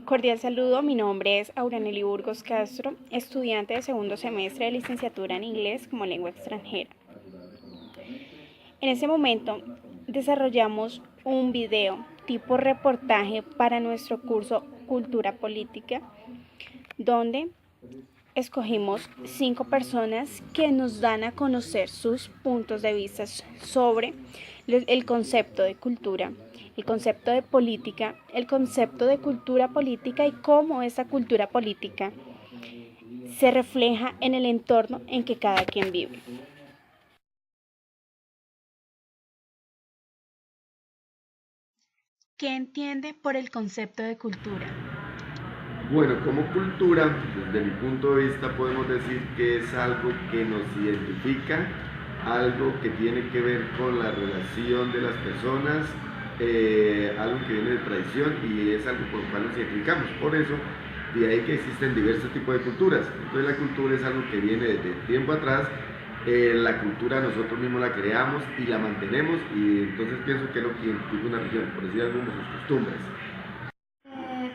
Cordial saludo, mi nombre es Auranely Burgos Castro, estudiante de segundo semestre de licenciatura en inglés como lengua extranjera. En este momento desarrollamos un video tipo reportaje para nuestro curso Cultura Política, donde escogimos 5 personas que nos dan a conocer sus puntos de vista sobre el concepto de cultura, el concepto de política, el concepto de cultura política y cómo esa cultura política se refleja en el entorno en que cada quien vive. ¿Qué entiende por el concepto de cultura? Bueno, como cultura, desde mi punto de vista podemos decir que es algo que nos identifica, algo que tiene que ver con la relación de las personas, algo que viene de tradición y es algo por lo cual nos identificamos. Por eso, de ahí que existen diversos tipos de culturas. Entonces la cultura es algo que viene desde tiempo atrás, la cultura nosotros mismos la creamos y la mantenemos y entonces pienso que es lo que identifica una región, por decir algo, sus costumbres.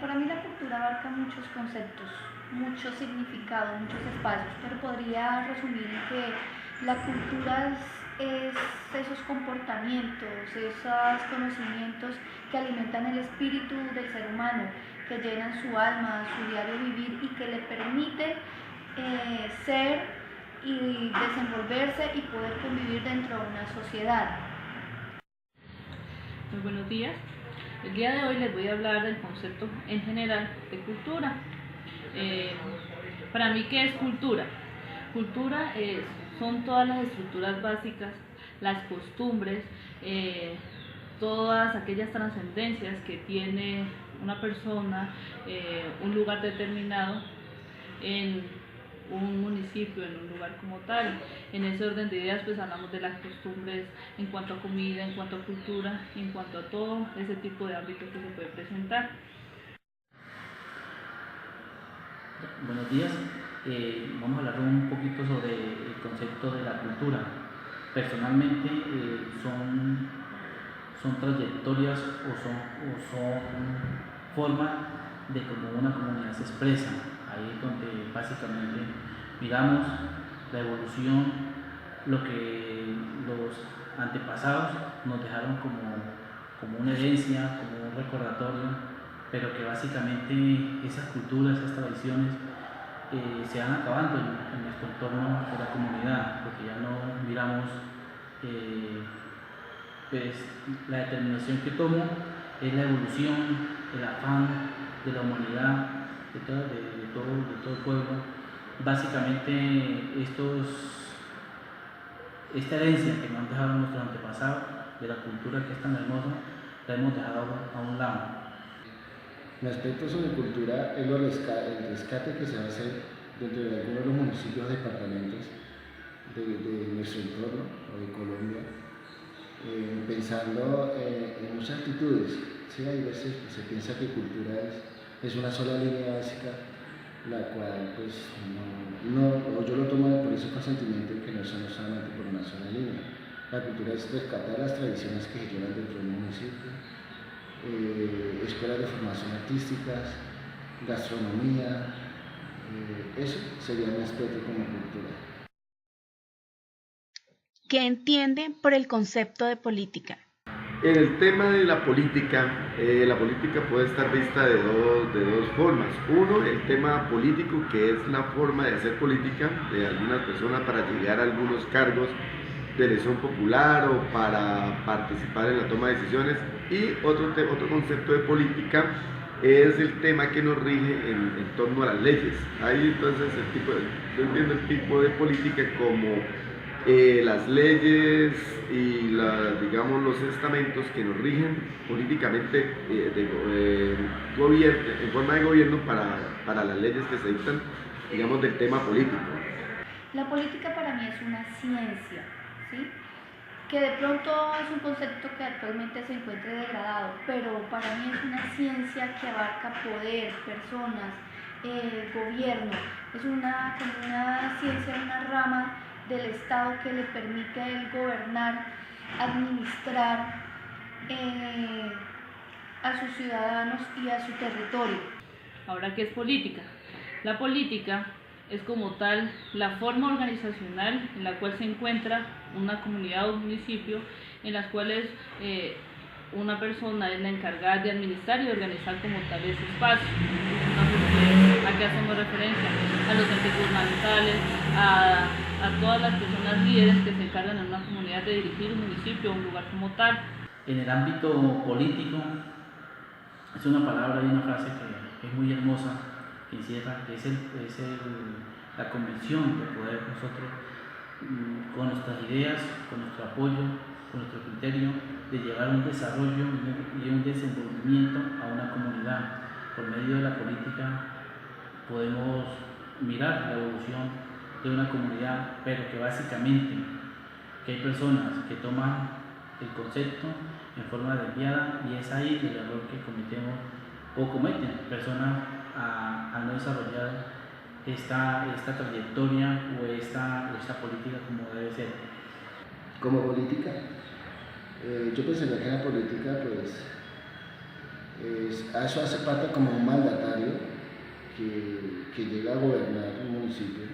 Para mí la cultura abarca muchos conceptos, muchos significados, muchos espacios, pero podría resumir en que la cultura es esos comportamientos, esos conocimientos que alimentan el espíritu del ser humano, que llenan su alma, su diario vivir y que le permite ser y desenvolverse y poder convivir dentro de una sociedad. Muy buenos días. El día de hoy les voy a hablar del concepto en general de cultura. Para mí, ¿qué es cultura? Cultura son todas las estructuras básicas, las costumbres, todas aquellas trascendencias que tiene una persona, un lugar determinado en un municipio, en un lugar como tal. En ese orden de ideas pues hablamos de las costumbres en cuanto a comida, en cuanto a cultura, en cuanto a todo ese tipo de ámbitos que se puede presentar. Buenos días, vamos a hablar un poquito sobre el concepto de la cultura. Personalmente son trayectorias o son formas de cómo una comunidad se expresa. Ahí es donde básicamente miramos la evolución, lo que los antepasados nos dejaron como una herencia, como un recordatorio, pero que básicamente esas culturas, esas tradiciones se van acabando en nuestro entorno de la comunidad, porque ya no miramos pues, la determinación que tomo es la evolución, el afán de la humanidad, de todo el pueblo. Básicamente esta herencia que nos han dejado nuestros antepasados de la cultura que es tan hermosa, la hemos dejado a un lado. Mi aspecto sobre cultura es el rescate que se va a hacer dentro de algunos de los municipios o departamentos de nuestro entorno o de Colombia, pensando en muchas actitudes. Sí, hay veces que se piensa que cultura es una sola línea básica, la cual pues o yo lo tomo por ese consentimiento que no son solamente por una sola línea. La cultura es rescatar las tradiciones que se llevan dentro del municipio, escuelas de formación artísticas, gastronomía, eso sería mi aspecto como cultura. ¿Qué entiende por el concepto de política? En el tema de la política puede estar vista de dos formas. Uno, el tema político, que es la forma de hacer política de algunas personas para llegar a algunos cargos de elección popular o para participar en la toma de decisiones. Y otro concepto de política es el tema que nos rige en torno a las leyes. Ahí entonces yo entiendo el tipo de política como las leyes y digamos los estamentos que nos rigen políticamente en forma de gobierno para las leyes que se dictan, digamos, del tema político. La política para mí es una ciencia, ¿sí? Que de pronto es un concepto que actualmente se encuentra degradado, pero para mí es una ciencia que abarca poder, personas, gobierno. Es como una ciencia, una rama del Estado que le permite a él gobernar, administrar a sus ciudadanos y a su territorio. Ahora, ¿qué es política? La política es como tal la forma organizacional en la cual se encuentra una comunidad o un municipio, en las cuales una persona es la encargada de administrar y organizar como tal ese espacio. Entonces, ¿a qué hacemos referencia? A los entes gubernamentales, a todas las personas líderes que se encargan en una comunidad de dirigir un municipio o un lugar como tal. En el ámbito político, es una palabra y una frase que es muy hermosa, que encierra, que es la convicción de poder nosotros, con nuestras ideas, con nuestro apoyo, con nuestro criterio, de llevar un desarrollo y un desenvolvimiento a una comunidad. Por medio de la política podemos mirar la evolución de una comunidad, pero que básicamente que hay personas que toman el concepto en forma desviada, y es ahí el error que cometemos o cometen personas al no desarrollar esta trayectoria o esta política como debe ser. Como política, yo pensaría que la política pues eso hace parte como un mandatario que llega a gobernar un municipio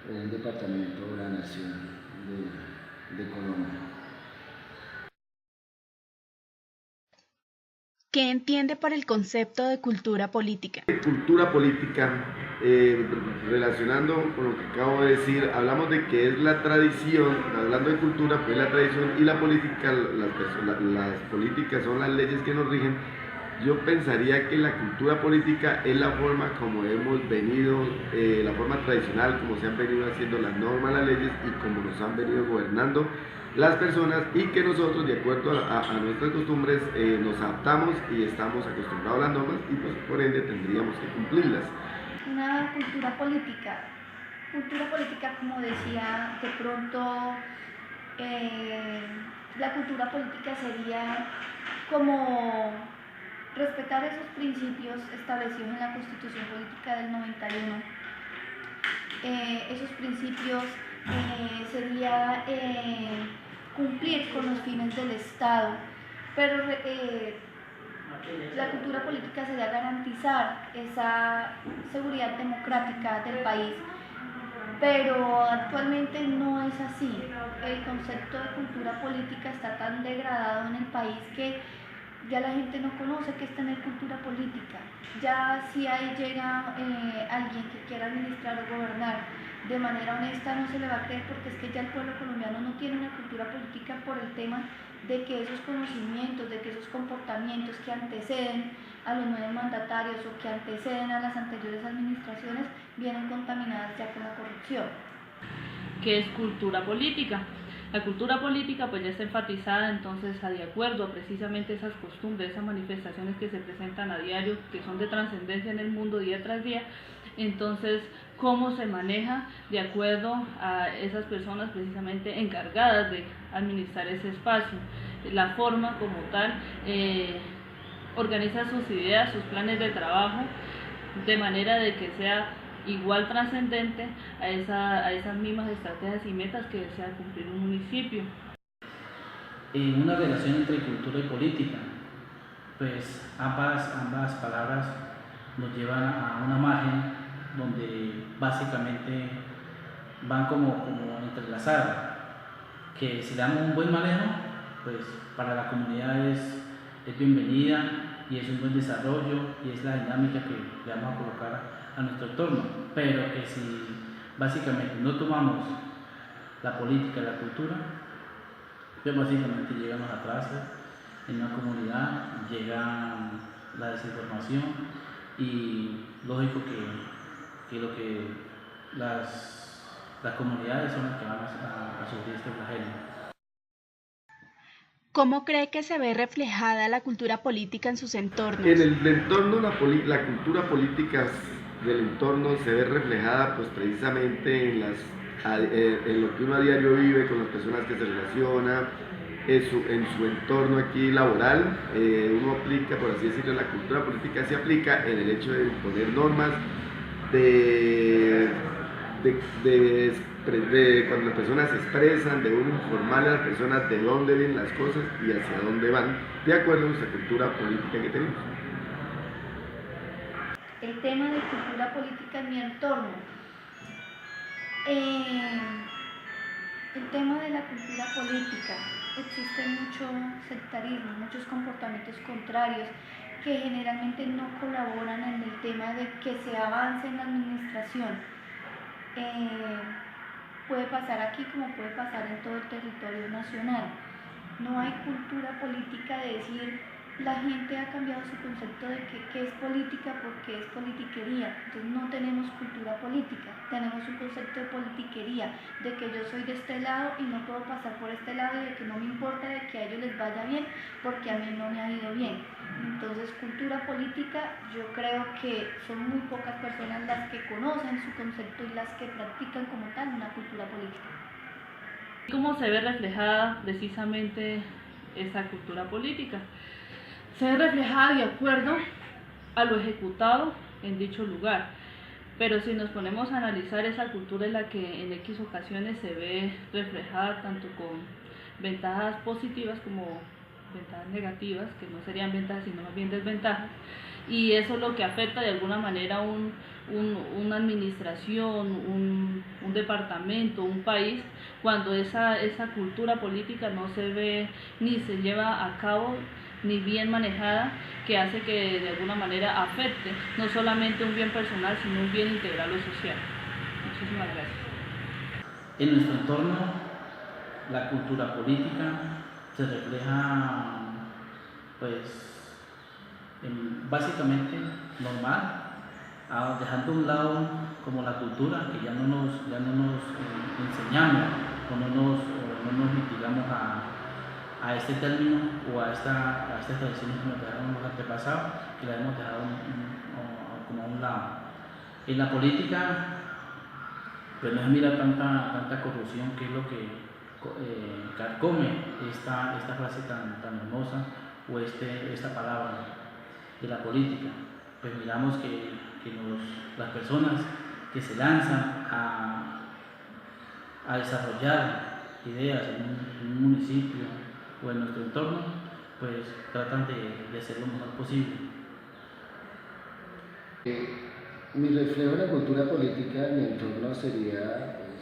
o un departamento o la nación de Colombia. ¿Qué entiende por el concepto de cultura política? Cultura política, relacionando con lo que acabo de decir, hablamos de que es la tradición, hablando de cultura, pues la tradición, y la política, las políticas son las leyes que nos rigen. Yo pensaría que la cultura política es la forma como hemos venido, la forma tradicional, como se han venido haciendo las normas, las leyes, y como nos han venido gobernando las personas, y que nosotros, de acuerdo a nuestras costumbres, nos adaptamos y estamos acostumbrados a las normas, y pues por ende tendríamos que cumplirlas. Una cultura política como decía, de pronto la cultura política sería como respetar esos principios establecidos en la Constitución Política del 91. Esos principios sería cumplir con los fines del Estado, pero la cultura política sería garantizar esa seguridad democrática del país, pero actualmente no es así. El concepto de cultura política está tan degradado en el país que ya la gente no conoce qué es tener cultura política. Ya si ahí llega alguien que quiera administrar o gobernar de manera honesta, no se le va a creer, porque es que ya el pueblo colombiano no tiene una cultura política por el tema de que esos conocimientos, de que esos comportamientos que anteceden a los nuevos mandatarios o que anteceden a las anteriores administraciones vienen contaminadas ya con la corrupción. ¿Qué es cultura política? La cultura política pues ya está enfatizada entonces de acuerdo a precisamente esas costumbres, esas manifestaciones que se presentan a diario, que son de trascendencia en el mundo día tras día. Entonces, ¿cómo se maneja de acuerdo a esas personas precisamente encargadas de administrar ese espacio? La forma como tal, organiza sus ideas, sus planes de trabajo, de manera de que sea igual trascendente a esas mismas estrategias y metas que desea cumplir un municipio. Una relación entre cultura y política, pues ambas palabras nos llevan a una margen donde básicamente van como entrelazadas, que si damos un buen manejo, pues para la comunidad es bienvenida y es un buen desarrollo y es la dinámica que le vamos a colocar a nuestro entorno, pero que si básicamente no tomamos la política y la cultura, pues básicamente llegamos atrás en una comunidad, llega la desinformación, y lógico que las comunidades son las que van a sufrir este flagelo. ¿Cómo cree que se ve reflejada la cultura política en sus entornos? En el entorno, la cultura política del entorno se ve reflejada pues precisamente en lo que uno a diario vive con las personas que se relaciona, en su entorno aquí laboral. Uno aplica, por así decirlo, la cultura política se aplica en el hecho de imponer normas, de cuando las personas se expresan, de uno informar a las personas de dónde vienen las cosas y hacia dónde van, de acuerdo a nuestra cultura política que tenemos. El tema de cultura política en mi entorno. El tema de la cultura política. Existe mucho sectarismo, muchos comportamientos contrarios que generalmente no colaboran en el tema de que se avance en la administración. Puede pasar aquí como puede pasar en todo el territorio nacional. No hay cultura política de decir, la gente ha cambiado su concepto de qué es política porque es politiquería. Entonces no tenemos cultura política, tenemos un concepto de politiquería, de que yo soy de este lado y no puedo pasar por este lado y de que no me importa de que a ellos les vaya bien porque a mí no me ha ido bien. Entonces cultura política, yo creo que son muy pocas personas las que conocen su concepto y las que practican como tal una cultura política. ¿Cómo se ve reflejada precisamente esa cultura política? Se ve reflejada de acuerdo a lo ejecutado en dicho lugar. Pero si nos ponemos a analizar esa cultura en la que en X ocasiones se ve reflejada tanto con ventajas positivas como ventajas negativas, que no serían ventajas sino más bien desventajas, y eso es lo que afecta de alguna manera una administración, un departamento, un país, cuando esa cultura política no se ve ni se lleva a cabo ni bien manejada, que hace que de alguna manera afecte no solamente un bien personal, sino un bien integral o social. Muchísimas gracias. En nuestro entorno, la cultura política se refleja, pues, básicamente normal, dejando a un lado como la cultura, que ya no nos enseñamos o no nos mitigamos a este término o a estas tradiciones que nos dejaron los antepasados, que la hemos dejado como a un lado. En la política, pues no es mirar tanta corrupción, que es lo que carcome esta frase tan hermosa o esta palabra de la política. Pues miramos que las personas que se lanzan a desarrollar ideas en un municipio o en nuestro entorno, pues tratan de hacer lo mejor posible. Mi reflejo en la cultura política en mi entorno sería, pues,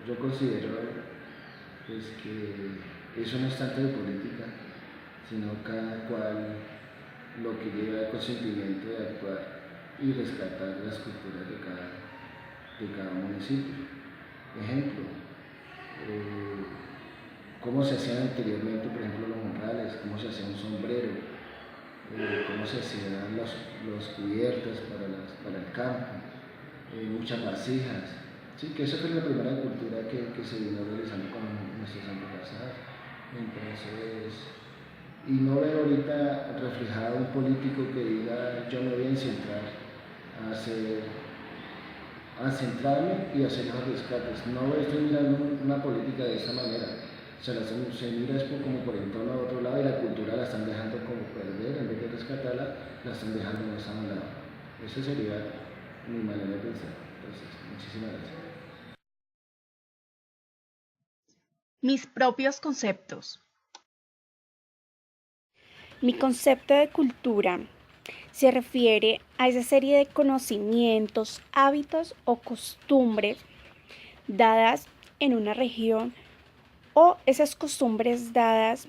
yo considero pues, que eso no es tanto de política, sino cada cual lo que lleva el consentimiento de actuar y rescatar las culturas de cada municipio. Ejemplo, cómo se hacían anteriormente, por ejemplo, los morrales, cómo se hacía un sombrero, cómo se hacían los cubiertos para el campo, muchas vasijas. Sí, que esa fue la primera cultura que se vino realizando con nuestros antepasados. Entonces, y no ver ahorita reflejado un político que diga yo me voy a centrarme y hacer los rescates. No estoy mirando una política de esta manera. Se mira como por entorno a otro lado y la cultura la están dejando como perder, en vez de rescatarla, la están dejando más a un lado. Esa sería mi manera de pensar. Entonces, muchísimas gracias. Mis propios conceptos. Mi concepto de cultura se refiere a esa serie de conocimientos, hábitos o costumbres dadas en una región o esas costumbres dadas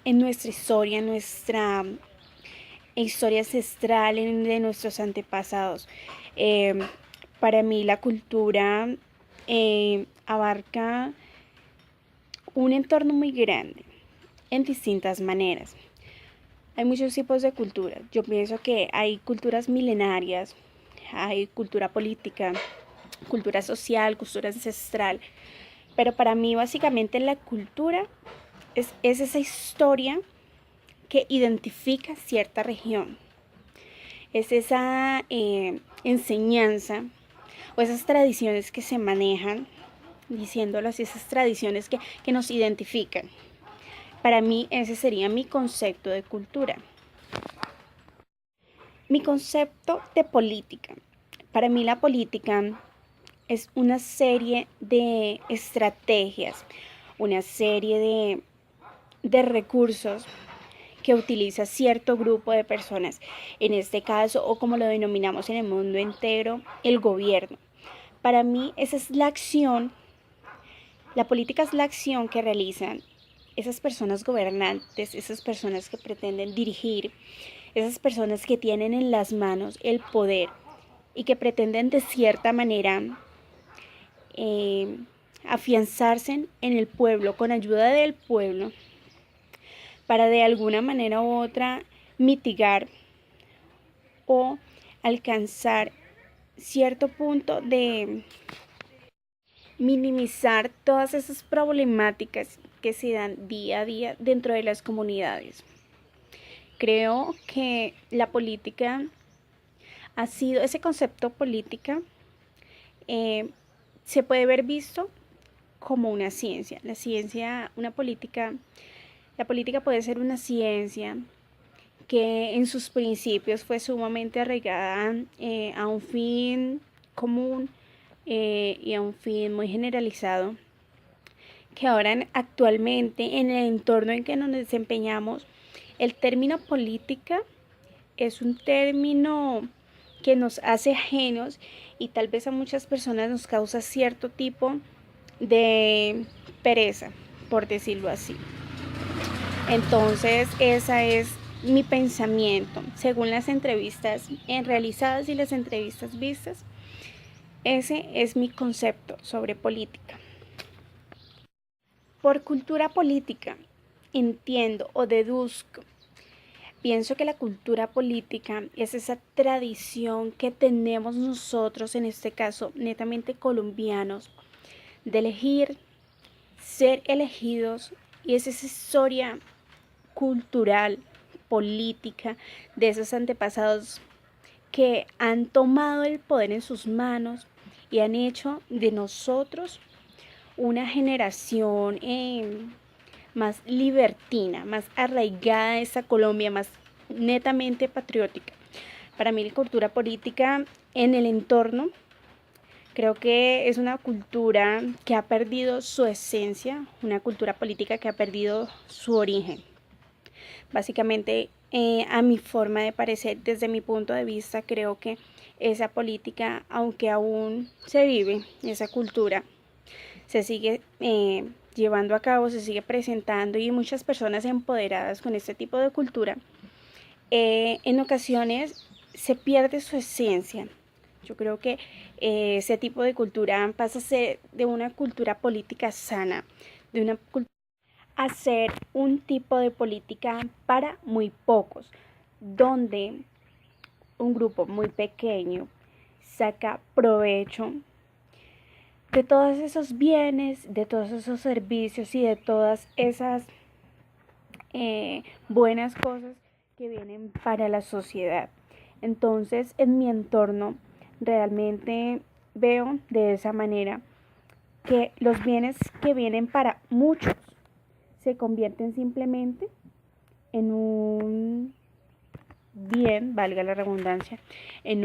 en nuestra historia, historia ancestral de nuestros antepasados. Para mí la cultura abarca un entorno muy grande en distintas maneras. Hay muchos tipos de culturas. Yo pienso que hay culturas milenarias, hay cultura política, cultura social, cultura ancestral. Pero para mí básicamente la cultura es esa historia que identifica cierta región. Es esa enseñanza o esas tradiciones que se manejan, diciéndolo así, esas tradiciones que nos identifican. Para mí ese sería mi concepto de cultura. Mi concepto de política. Para mí la política es una serie de estrategias, una serie de recursos que utiliza cierto grupo de personas, en este caso, o como lo denominamos en el mundo entero, el gobierno. Para mí esa es la acción, la política es la acción que realizan esas personas gobernantes, esas personas que pretenden dirigir, esas personas que tienen en las manos el poder y que pretenden de cierta manera afianzarse en el pueblo, con ayuda del pueblo, para de alguna manera u otra mitigar o alcanzar cierto punto de minimizar todas esas problemáticas que se dan día a día dentro de las comunidades. Creo que la política ha sido, ese concepto política se puede ver visto como una ciencia. La ciencia, la política puede ser una ciencia que en sus principios fue sumamente arraigada a un fin común y a un fin muy generalizado, que ahora actualmente en el entorno en que nos desempeñamos, el término política es un término que nos hace ajenos y tal vez a muchas personas nos causa cierto tipo de pereza, por decirlo así. Entonces, esa es mi pensamiento. Según las entrevistas realizadas y las entrevistas vistas, ese es mi concepto sobre política. Por cultura política, entiendo o deduzco. Pienso que la cultura política es esa tradición que tenemos nosotros, en este caso netamente colombianos, de elegir, ser elegidos, y es esa historia cultural, política de esos antepasados que han tomado el poder en sus manos y han hecho de nosotros una generación más libertina, más arraigada a esa Colombia, más netamente patriótica. Para mí la cultura política en el entorno, creo que es una cultura que ha perdido su esencia, una cultura política que ha perdido su origen. Básicamente, a mi forma de parecer, desde mi punto de vista, creo que esa política, aunque aún se vive, esa cultura, se sigue llevando a cabo, se sigue presentando, y muchas personas empoderadas con este tipo de cultura, en ocasiones se pierde su esencia. Yo creo que ese tipo de cultura pasa a ser de una cultura política sana, de una cultura a ser un tipo de política para muy pocos, donde un grupo muy pequeño saca provecho de todos esos bienes, de todos esos servicios y de todas esas buenas cosas que vienen para la sociedad. Entonces, en mi entorno realmente veo de esa manera que los bienes que vienen para muchos se convierten simplemente en un bien, valga la redundancia, en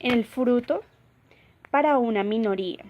el fruto para una minoría.